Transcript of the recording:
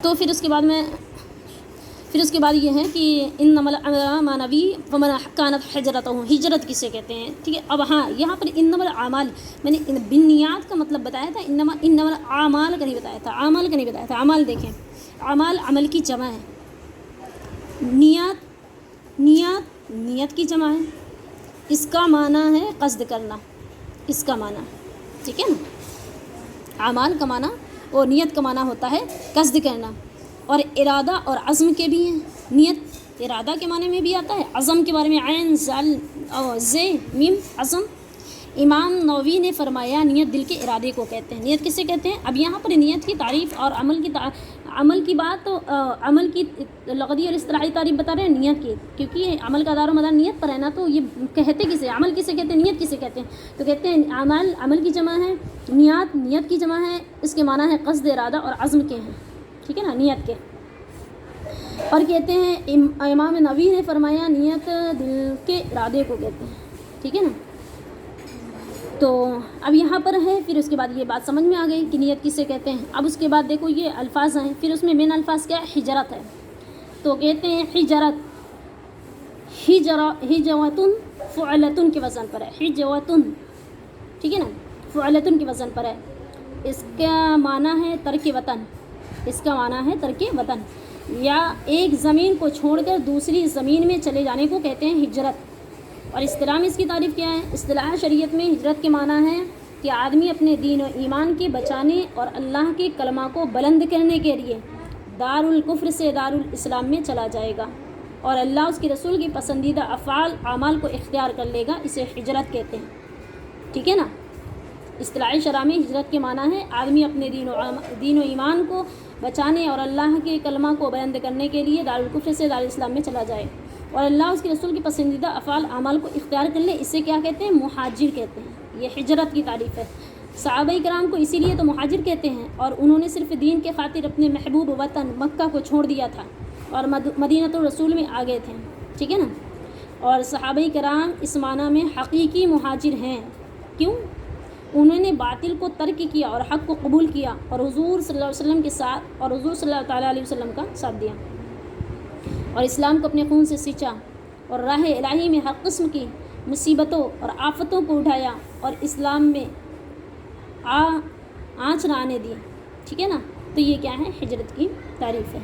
تو پھر اس کے بعد یہ ہے کہ انما الاعمال مانوی ومن کانت ہجرتہ، ہجرت کسے کہتے ہیں، ٹھیک ہے۔ اب ہاں یہاں پر انما الاعمال میں نے بالنیات کا مطلب بتایا تھا، انما الاعمال کا نہیں بتایا تھا، اعمال کا نہیں بتایا تھا۔ اعمال دیکھیں، اعمال عمل کی جمع ہے، نیت کی جمع ہے، اس کا معنی ہے قصد کرنا، اس کا معنی، ٹھیک ہے نا۔ اعمال کا معنی اور نیت کا معنی ہوتا ہے قصد کرنا، اور ارادہ اور عزم کے بھی ہیں۔ نیت ارادہ کے معنی میں بھی آتا ہے، عزم کے بارے میں عین زال زے میم عزم۔ امام نووی نے فرمایا نیت دل کے ارادے کو کہتے ہیں۔ نیت کسے کہتے ہیں؟ اب یہاں پر نیت کی تعریف اور عمل کی بات، تو عمل کی لغوی اور اصطلاحی تعریف بتا رہے ہیں نیت کی، کیونکہ یہ عمل کا دار و مدار نیت پر ہے نا، تو یہ کہتے کسے، عمل کسے کہتے ہیں، نیت کسے کہتے ہیں؟ تو کہتے ہیں عمل کی جمع ہے، نیت کی جمع ہے، اس کے معنی ہے قصد، ارادہ اور عزم کے ہیں، ٹھیک ہے نا، نیت کے۔ اور کہتے ہیں امام نووی نے فرمایا نیت دل کے ارادے کو کہتے ہیں، ٹھیک ہے نا۔ تو اب یہاں پر ہے، پھر اس کے بعد یہ بات سمجھ میں آ گئی کہ نیت کسے کہتے ہیں۔ اب اس کے بعد دیکھو یہ الفاظ ہیں، پھر اس میں مین الفاظ کیا ہے؟ ہجرت ہے۔ تو کہتے ہیں ہجرت، ہجوتن فعلتن کے وزن پر ہے، ہجوتن، ٹھیک ہے نا، فعلتن کے وزن پر ہے۔ اس کا معنی ہے ترک وطن، اس کا معنی ہے ترک وطن، یا ایک زمین کو چھوڑ کر دوسری زمین میں چلے جانے کو کہتے ہیں ہجرت۔ اور اصطلاح میں اس کی تعریف کیا ہے؟ اصطلاح شریعت میں ہجرت کے معنی ہے کہ آدمی اپنے دین و ایمان کے بچانے اور اللہ کے کلمہ کو بلند کرنے کے لیے دار الکفر سے دار الاسلام میں چلا جائے گا، اور اللہ اس کے رسول کی پسندیدہ اعمال کو اختیار کر لے گا، اسے ہجرت کہتے ہیں، ٹھیک ہے نا۔ اصطلاحی شرح میں ہجرت کے معنی ہے آدمی اپنے دین و ایمان کو بچانے اور اللہ کے کلمہ کو بلند کرنے کے لیے دار الکفر سے دار الاسلام میں چلا جائے، اور اللہ اس کے رسول کی پسندیدہ اعمال کو اختیار کر لے، اسے کیا کہتے ہیں؟ مہاجر کہتے ہیں۔ یہ ہجرت کی تعریف ہے۔ صحابہ کرام کو اسی لیے تو مہاجر کہتے ہیں، اور انہوں نے صرف دین کے خاطر اپنے محبوب وطن مکہ کو چھوڑ دیا تھا اور مدینۃ الرسول میں آ گئے تھے، ٹھیک ہے نا۔ اور صحابہ کرام اس معنی میں حقیقی مہاجر ہیں، کیوں؟ انہوں نے باطل کو ترک کیا اور حق کو قبول کیا، اور حضور صلی اللہ علیہ وسلم کے ساتھ، اور حضور صلی اللہ تعالیٰ علیہ وسلم کا ساتھ دیا، اور اسلام کو اپنے خون سے سینچا، اور راہ الہی میں ہر قسم کی مصیبتوں اور آفتوں کو اٹھایا، اور اسلام میں آنچ نہ آنے دی، ٹھیک ہے نا۔ تو یہ کیا ہے؟ ہجرت کی تعریف ہے۔